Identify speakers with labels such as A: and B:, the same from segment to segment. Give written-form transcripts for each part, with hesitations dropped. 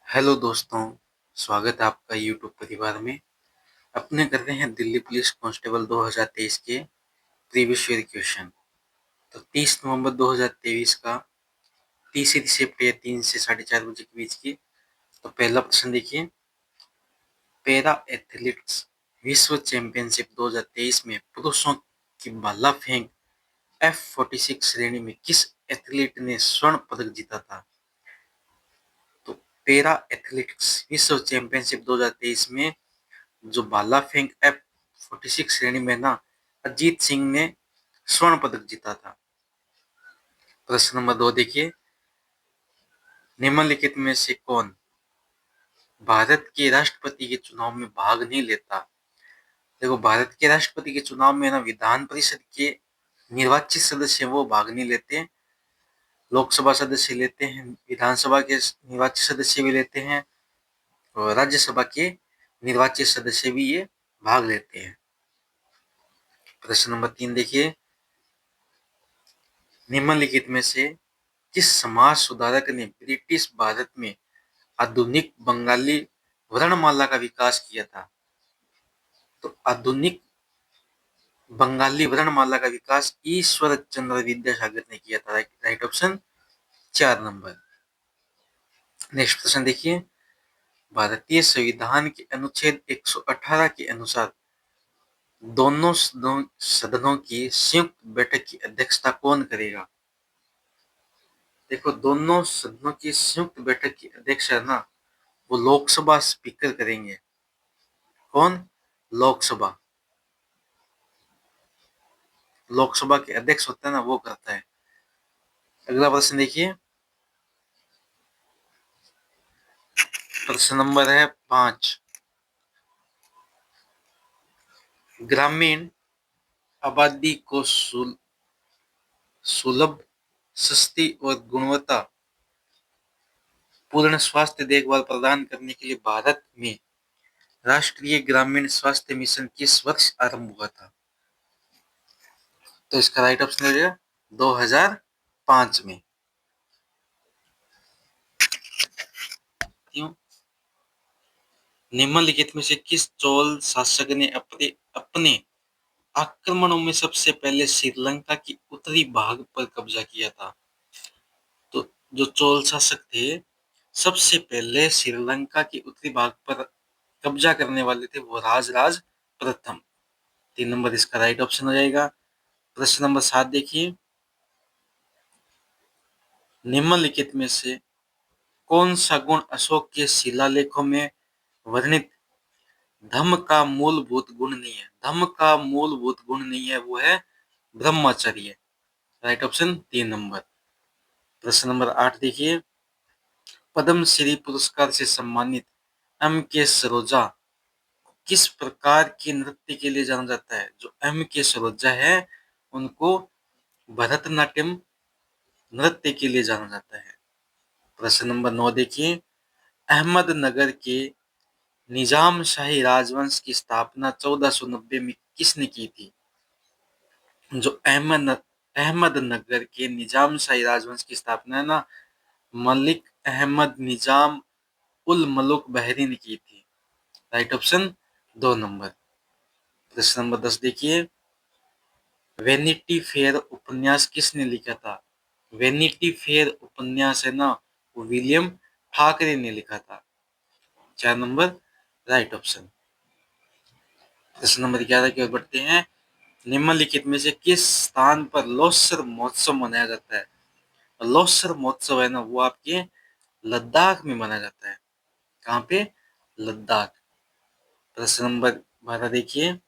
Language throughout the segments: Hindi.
A: हेलो दोस्तों, स्वागत है आपका यूट्यूब परिवार में। अपने कर रहे हैं दिल्ली पुलिस कांस्टेबल 2023 के प्रीवियस ईयर क्वेश्चन। तो 30 नवंबर 2023 का तीसरी शिफ्ट है 3 से 4:30 बजे के बीच की। तो पहला प्रश्न देखिए, पैरा एथलेटिक्स विश्व चैंपियनशिप 2023 में पुरुषों की भाला फेंक F46 श्रेणी में किस एथलीट ने स्वर्ण पदक जीता था? तो पैरा एथलेटिक्स विश्व चैंपियनशिप 2023 में जो भाला फेंक F46 श्रेणी में ना अजीत सिंह ने स्वर्ण पदक जीता था। प्रश्न नंबर 2 देखिए, निम्नलिखित में से कौन भारत के राष्ट्रपति के चुनाव में भाग नहीं लेता? देखो, भारत के राष्ट्रपति के चुनाव में ना विधान परिषद के निर्वाचित सदस्य वो भाग नहीं लेते। लोकसभा सदस्य लेते हैं, विधानसभा के निर्वाचित सदस्य भी लेते हैं और राज्यसभा के निर्वाचित सदस्य भी ये भाग लेते हैं। प्रश्न नंबर 3 देखिए, निम्नलिखित में से किस समाज सुधारक ने ब्रिटिश भारत में आधुनिक बंगाली वर्णमाला का विकास किया था? तो आधुनिक बंगाली वर्णमाला का विकास ईश्वर चंद्र विद्यासागर ने किया था। Right option 4 number. नेक्स्ट प्रश्न देखिए, भारतीय संविधान के अनुच्छेद 118 के अनुसार दोनों सदनों की संयुक्त बैठक की अध्यक्षता कौन करेगा? देखो, दोनों सदनों की संयुक्त बैठक की अध्यक्षता ना वो लोकसभा स्पीकर करेंगे। कौन? लोकसभा के अध्यक्ष होता है ना, वो करता है। अगला प्रश्न देखिए, प्रश्न नंबर है 5। ग्रामीण आबादी को सुलभ, सस्ती और गुणवत्ता पूर्ण स्वास्थ्य देखभाल प्रदान करने के लिए भारत में राष्ट्रीय ग्रामीण स्वास्थ्य मिशन किस वर्ष आरंभ हुआ था? तो इसका राइट ऑप्शन हो जाएगा 2005 में। क्यों? निम्नलिखित में से किस चोल शासक ने अपने आक्रमणों में सबसे पहले श्रीलंका की उत्तरी भाग पर कब्जा किया था? तो जो चोल शासक थे, सबसे पहले श्रीलंका के उत्तरी भाग पर कब्जा करने वाले थे वो राजराज प्रथम। 3 नंबर इसका राइट ऑप्शन हो जाएगा। प्रश्न नंबर 7 देखिए, निम्नलिखित में से कौन सा गुण अशोक के शिलालेखों में वर्णित धम्म का मूलभूत गुण नहीं है? धम्म का मूलभूत गुण नहीं है, वो है ब्रह्मचर्य। Right option 3 number. प्रश्न नंबर 8 देखिए, पद्मश्री पुरस्कार से सम्मानित M.K. सरोजा किस प्रकार के नृत्य के लिए जाना जाता है? जो M.K. सरोजा है उनको भरतनाट्यम नृत्य के लिए जाना जाता है। प्रश्न नंबर 9 देखिए, अहमदनगर के निजाम शाही राजवंश की स्थापना 1490 में किसने की थी? जो अहमदनगर के निजाम शाही राजवंश की स्थापना है ना, मलिक अहमद निजाम उल मलुक बहरी ने की थी। Right option 2 number. प्रश्न नंबर 10 देखिए, वेनिटी फेयर उपन्यास किसने लिखा था? वेनिटी फेयर उपन्यास है ना, वो विलियम ठाकरे ने लिखा था। 4 नंबर राइट ऑप्शन। प्रश्न नंबर 11 की ओर बढ़ते हैं, निम्नलिखित में से किस स्थान पर लोसर महोत्सव मनाया जाता है? लोसर महोत्सव है ना, वो आपके लद्दाख में मनाया जाता है। कहाँ पे? लद्दाख। प्रश्न नंबर 12 देखिए,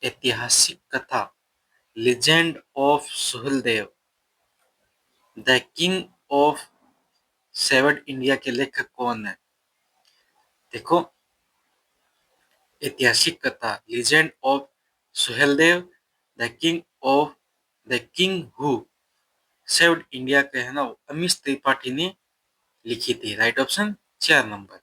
A: ऐतिहासिक कथा legend of Suheldev the king of savoured India के लेखक कौन है? देखो, ऐतिहासिक कथा legend of Suheldev the king who saved India के है ना, अमीश त्रिपाठी ने लिखी थी। Right option 4 number.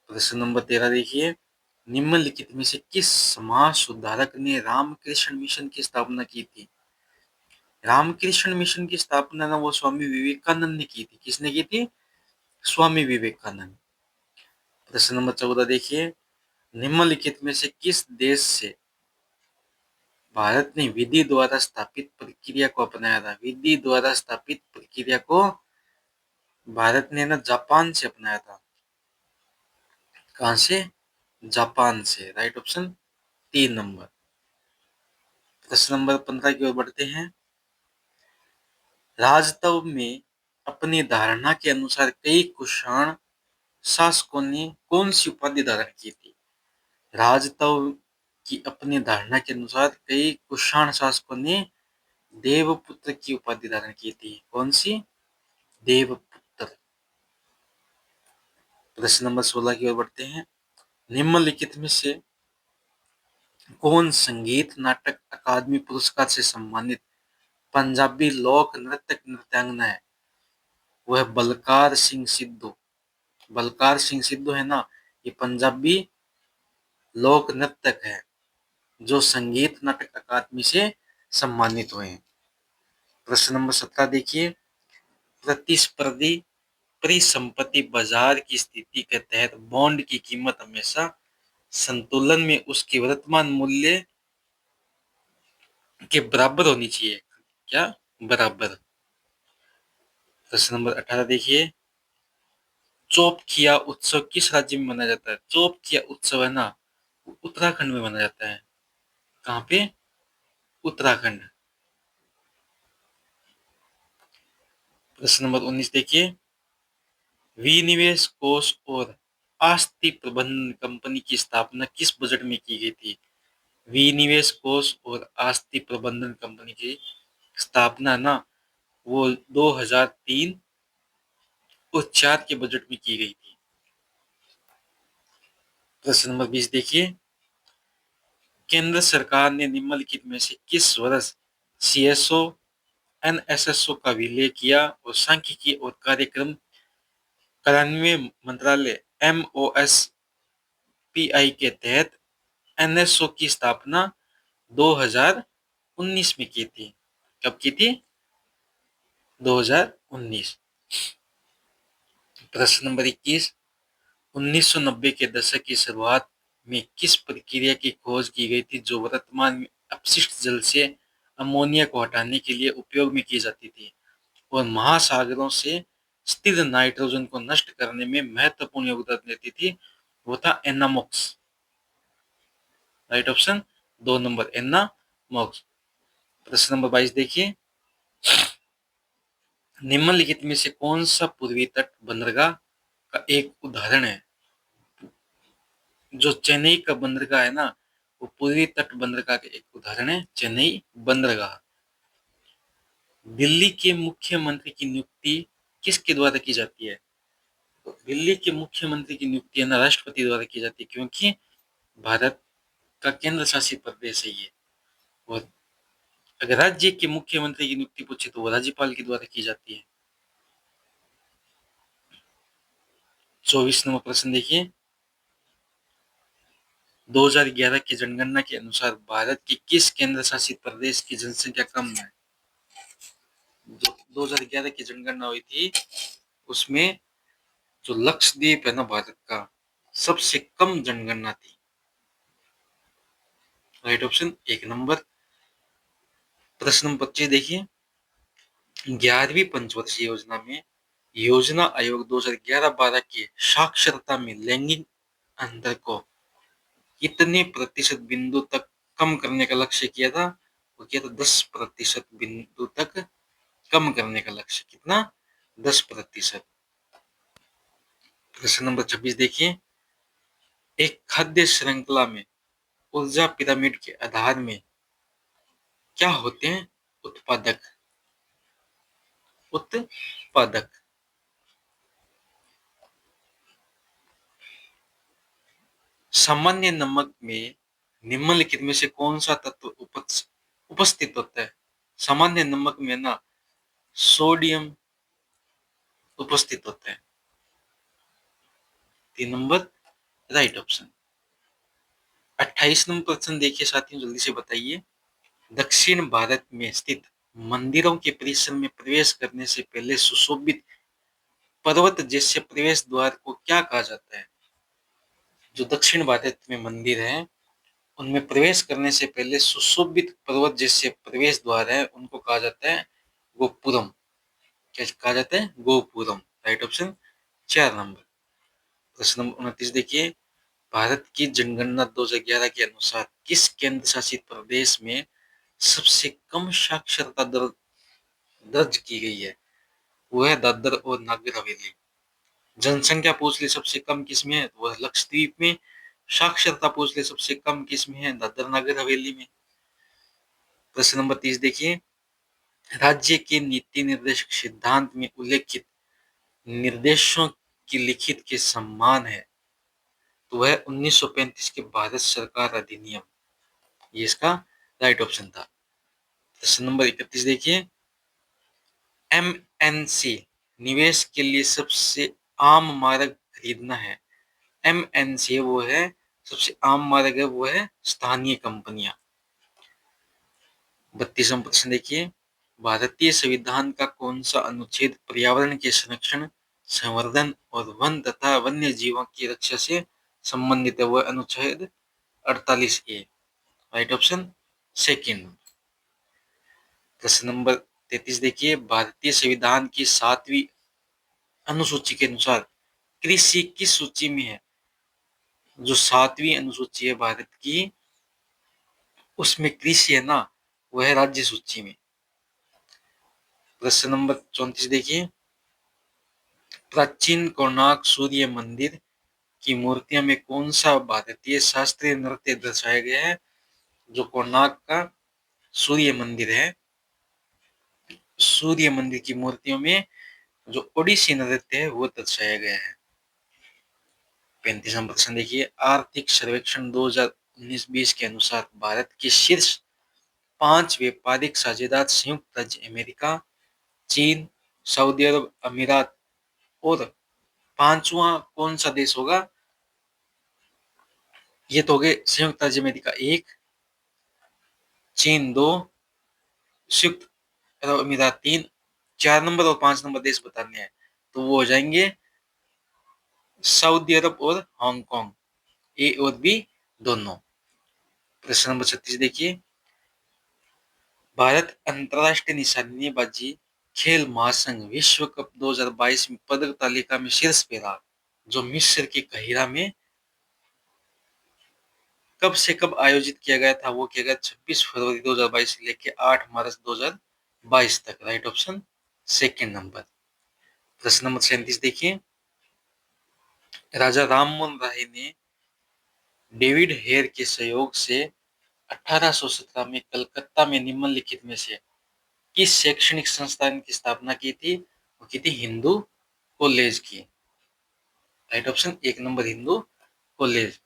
A: प्रश्न नंबर 13 देखिए, निम्नलिखित में से किस समाज सुधारक ने रामकृष्ण मिशन की स्थापना की थी? रामकृष्ण मिशन की स्थापना ना वो स्वामी विवेकानंद ने की थी। किसने की थी? स्वामी विवेकानंद। प्रश्न नंबर 14 देखिए, निम्नलिखित में से किस देश से भारत ने विधि द्वारा स्थापित प्रक्रिया को अपनाया था? विधि द्वारा स्थापित प्रक्रिया को भारत ने ना जापान से अपनाया था। कहां से? जापान से। Right option 3 number. प्रश्न नंबर 15 की ओर बढ़ते हैं। राजतव में अपनी धारणा के अनुसार कई कुषाण शासकों ने कौन सी उपाधि धारण की थी? राजतव की अपनी धारणा के अनुसार कई कुषाण शासकों ने देवपुत्र की उपाधि धारण की थी। कौन सी? देवपुत्र। प्रश्न नंबर 16 की ओर बढ़ते हैं। निम्नलिखित में से कौन संगीत नाटक अकादमी पुरस्कार से सम्मानित पंजाबी लोक नृत्यक नृत्यांगना है? वह बलकार सिंह सिद्धू। बलकार सिंह सिद्धू है ना, ये पंजाबी लोक नृत्यक है जो संगीत नाटक अकादमी से सम्मानित हुए हैं। प्रश्न नंबर 17 देखिए, प्रतिस्पर्धी परिसंपत्ति बाजार की स्थिति के तहत बॉन्ड की कीमत हमेशा संतुलन में उसके वर्तमान मूल्य के बराबर होनी चाहिए। क्या? बराबर। प्रश्न नंबर 18 देखिए, चौपखिया उत्सव किस राज्य में मनाया जाता है? चौपखिया उत्सव है ना, उत्तराखंड में मनाया जाता है। कहाँ पे? उत्तराखंड। प्रश्न नंबर 19 देखिए, विनिवेश कोष और आस्ति प्रबंधन कंपनी की स्थापना किस बजट में की गई थी? विनिवेश कोष और आस्ति प्रबंधन कंपनी की स्थापना ना वो 2003 और 4 के बजट में की गई थी। प्रश्न नंबर 20 देखिए, केंद्र सरकार ने निम्नलिखित में से किस वर्ष सीएसओ एनएसएसओ का विलय किया और सांख्यिकी और कार्यक्रम कार्यान्वयन मंत्रालय एमओएसपीआई के तहत एनएसओ की स्थापना 2019 में की थी? कब की थी? 2019। प्रश्न नंबर 21, 1990 के दशक की शुरुआत में किस प्रक्रिया की खोज की गई थी जो वर्तमान में अपशिष्ट जल से अमोनिया को हटाने के लिए उपयोग में की जाती थी और महासागरों से स्थिर नाइट्रोजन को नष्ट करने में महत्वपूर्ण योगदान देती थी? वो था एनामॉक्स। राइट ऑप्शन 2 नंबर, एनामॉक्स। प्रश्न नंबर 22 देखिए, निम्नलिखित में से कौन सा पूर्वी तट बंदरगाह का एक उदाहरण है? जो चेन्नई का बंदरगाह है ना, वो पूर्वी तट बंदरगाह का एक उदाहरण है, चेन्नई बंदरगाह। दिल्ली के मुख्यमंत्री की नियुक्ति किसके द्वारा की जाती है? तो दिल्ली के मुख्यमंत्री की नियुक्ति है ना राष्ट्रपति द्वारा की जाती है, क्योंकि भारत का केंद्र शासित प्रदेश है ये। और अगर राज्य के मुख्यमंत्री की नियुक्ति पूछे तो वो राज्यपाल के द्वारा की जाती है। 24 नंबर प्रश्न देखिए, 2011 की जनगणना के अनुसार भारत के किस केंद्र शासित प्रदेश की जनसंख्या कम है? जो 2011 की जनगणना हुई थी उसमें जो लक्षद्वीप है ना भारत का, सबसे कम जनगणना थी। Right option 1 number. प्रश्न नंबर 25 देखिए, 11वीं पंचवर्षीय योजना में योजना आयोग 2011-12 के साक्षरता में लैंगिक अंतर को कितने प्रतिशत बिंदु तक कम करने का लक्ष्य किया था? वो किया था 10% बिंदु तक कम करने का लक्ष्य। कितना? 10%। प्रश्न नंबर 26 देखिए, एक खाद्य श्रृंखला में ऊर्जा पिरामिड के आधार में क्या होते हैं? उत्पादक। उत्पादक। सामान्य नमक में निम्नलिखित में से कौन सा तत्व उपस्थित होता है? सामान्य नमक में ना सोडियम उपस्थित होता है। 3 नंबर, राइट ऑप्शन। 28 नंबर प्रश्न देखिए साथियों, जल्दी से बताइए। दक्षिण भारत में स्थित मंदिरों के परिसर में प्रवेश करने से पहले सुशोभित पर्वत जैसे प्रवेश द्वार को क्या कहा जाता है? जो दक्षिण भारत में मंदिर है उनमें प्रवेश करने से पहले सुशोभित पर्वत जैसे प्रवेश द्वार है उनको कहा जाता है गोपुरम। क्या कहा जाता है? गोपुरम। Right option 4 number. प्रश्न नंबर 29 देखिए, भारत की जनगणना 2011 के अनुसार किस केंद्र शासित प्रदेश में सबसे कम साक्षरता दर दर्ज की गई है? वो है दादर और नागर हवेली। जनसंख्या पूछ ले सबसे कम किसमें है? वो है लक्षद्वीप में। साक्षरता पूछ ले सबसे कम किसमें है? दादर नागर हवेली में। प्रश्न नंबर 30 देखिए, राज्य के नीति निर्देशक सिद्धांत में उल्लेखित निर्देशों की लिखित के समान है, तो वह 1935 के भारत सरकार अधिनियम, ये इसका राइट ऑप्शन था। प्रश्न नंबर 31 देखिए, एमएनसी निवेश के लिए सबसे आम मार्ग खरीदना है। एमएनसी वो है सबसे आम मार्ग है, वो है स्थानीय कंपनियां। 32वां प्रश्न देखिए, भारतीय संविधान का कौन सा अनुच्छेद पर्यावरण के संरक्षण, संवर्धन और वन तथा वन्य जीवों की रक्षा से संबंधित है? वह अनुच्छेद 48A। Right option second. प्रश्न नंबर 33 देखिए, भारतीय संविधान की 7वीं अनुसूची के अनुसार कृषि किस सूची में है? जो 7वीं अनुसूची है भारत की, उसमें कृषि है ना, वह है राज्य सूची में। प्रश्न नंबर 34 देखिए, प्राचीन कोणार्क सूर्य मंदिर की मूर्तियों में कौन सा भारतीय शास्त्रीय नृत्य दर्शाया गया है? जो कोणार्क का सूर्य मंदिर है, सूर्य मंदिर की मूर्तियों में जो ओडिसी नृत्य है वो दर्शाया गया है। 35वां प्रश्न देखिए, आर्थिक सर्वेक्षण 2019-20 के अनुसार भारत के शीर्ष 5 व्यापारिक साझेदार संयुक्त राज्य अमेरिका, चीन, सऊदी अरब अमीरात और 5वां कौन सा देश होगा? ये तो हो गए संयुक्त राज्य अमेरिका 1, चीन 2, संयुक्त अरब अमीरात 3। 4 नंबर और 5 नंबर देश बताने हैं, तो वो हो जाएंगे सऊदी अरब और हांगकांग, ए और बी दोनों। प्रश्न नंबर 36 देखिए, भारत अंतरराष्ट्रीय निशानेबाजी खेल महासंघ विश्व कप 2022 में पदक तालिका में शीर्ष पे रहा, जो मिस्र के काहिरा में कब से कब आयोजित किया गया था? वो किया गया 26 फरवरी 2022 से लेकर 8 मार्च 2022 तक। Right option second number. प्रश्न नंबर 37 देखिए, राजा राममोहन राय ने डेविड हेयर के सहयोग से 1817 में कलकत्ता में निम्नलिखित में से किस शैक्षणिक संस्थान की स्थापना की थी? वो की थी हिंदू कॉलेज की। Right option 1 number Hindu college.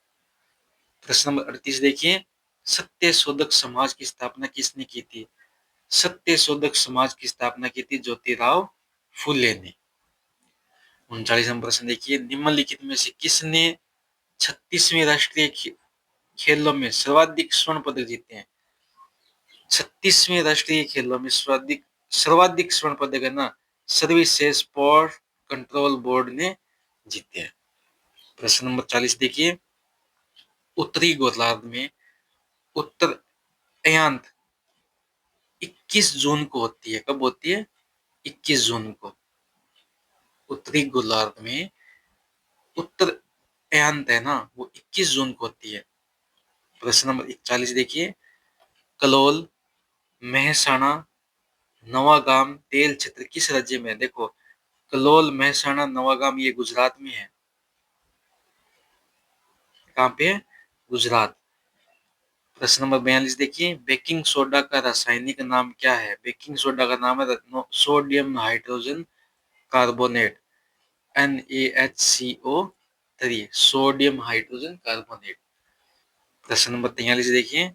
A: प्रश्न नंबर 38 देखिए, सत्य शोधक समाज की स्थापना किसने की थी? सत्य शोधक समाज की स्थापना की थी ज्योतिराव फुले ने। 39वां प्रश्न देखिए, निम्नलिखित में से किसने 36वें राष्ट्रीय खेलों में सर्वाधिक स्वर्ण पदक जीते हैं? 36वें राष्ट्रीय खेलों में सर्वाधिक स्वर्ण पदक है ना, सर्विसेज स्पोर्ट कंट्रोल बोर्ड ने जीते हैं। प्रश्न नंबर 40 देखिए, उत्तरी गोलार्ध में उत्तरायण 21 जून को होती है। कब होती है? 21 जून को। उत्तरी गोलार्ध में उत्तरायण है ना, वो 21 जून को होती है। प्रश्न नंबर 41 देखिए, कलोल, मेहसाणा, नवागाम तेल क्षेत्र किस राज्य में है? देखो, कलोल, मेहसाणा, नवागाम ये गुजरात में है। कहाँ पे है? गुजरात। प्रश्न नंबर 42 देखिए, बेकिंग सोडा का रासायनिक नाम क्या है? बेकिंग सोडा का नाम है sodium hydrogen carbonate, NaHCO3, sodium hydrogen carbonate. प्रश्न नंबर 43 देखिए,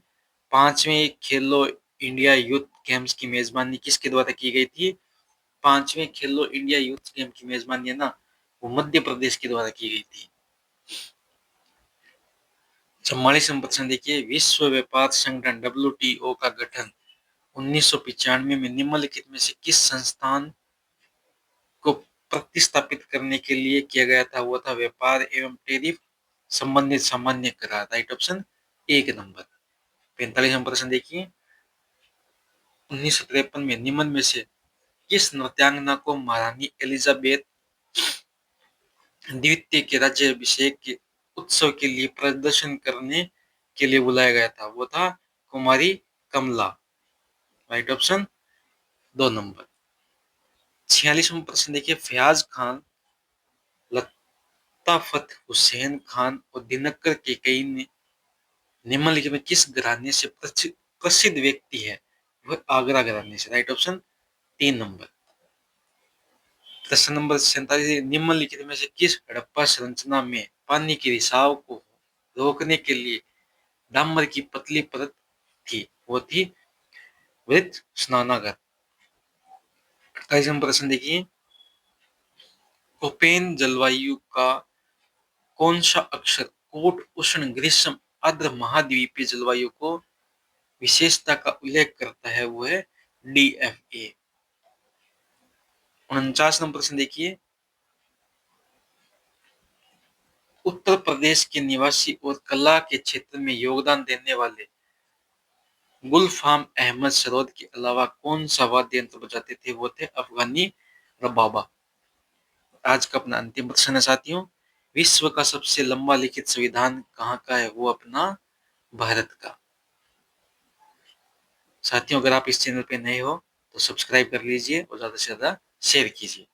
A: 5वें खेलो इंडिया यूथ गेम्स की मेजबानी किसके द्वारा की गई थी? 5वें खेलो इंडिया यूथ गेम की मेजबानी है ना, वो मध्य प्रदेश के द्वारा की गई थी। 44वां प्रश्न देखिए, विश्व व्यापार संगठन WTO का गठन 1995 में निम्नलिखित में से किस संस्थान को प्रतिस्थापित करने के लिए किया गया था? वो था व्यापार एवं टैरिफ संबंधित सामान्य करार, राइट ऑप्शन 1 नंबर। 45वां प्रश्न देखिए, 1953 में निम्न में से किस नृत्यांगना को महारानी एलिजाबेथ द्वितीय के राज्याभिषेक के उत्सव के लिए प्रदर्शन करने के लिए बुलाया गया था? वो था कुमारी कमला, राइट ऑप्शन 2 नंबर। 46वां प्रश्न देखिए, फयाज खान, लताफत हुसैन खान और दिनकर केकई ने निम्नलिखित में किस घराने से प्रसिद्ध व्यक्ति है? वह आगरा घराने से, राइट ऑप्शन 3 नंबर। प्रश्न नंबर 47, निम्नलिखित में से किस हड़प्पा संरचना में पानी के रिसाव को रोकने के लिए डामर की पतली परत थी? वो थी वृत्त स्नानागार। 28वां प्रश्न देखिए, कोपेन जलवायु का कौन सा अक्षर कोट उष्ण ग्रीष्म आर्द्र महाद्वीपीय जलवायु को विशेषता का उल्लेख करता है? वो है DFA। 49वां प्रश्न देखिए, उत्तर प्रदेश के निवासी और कला के क्षेत्र में योगदान देने वाले गुलफाम अहमद सरोद के अलावा कौन सा वाद्य यंत्र बजाते थे? वो थे अफगानी रबाबा। आज का अपना अंतिम प्रश्न है साथियों, विश्व का सबसे लंबा लिखित संविधान कहाँ का है? वो अपना भारत का। साथियों, अगर आप इस चैनल पे नए हो तो सब्सक्राइब कर लीजिए और ज्यादा से ज्यादा शेयर कीजिए।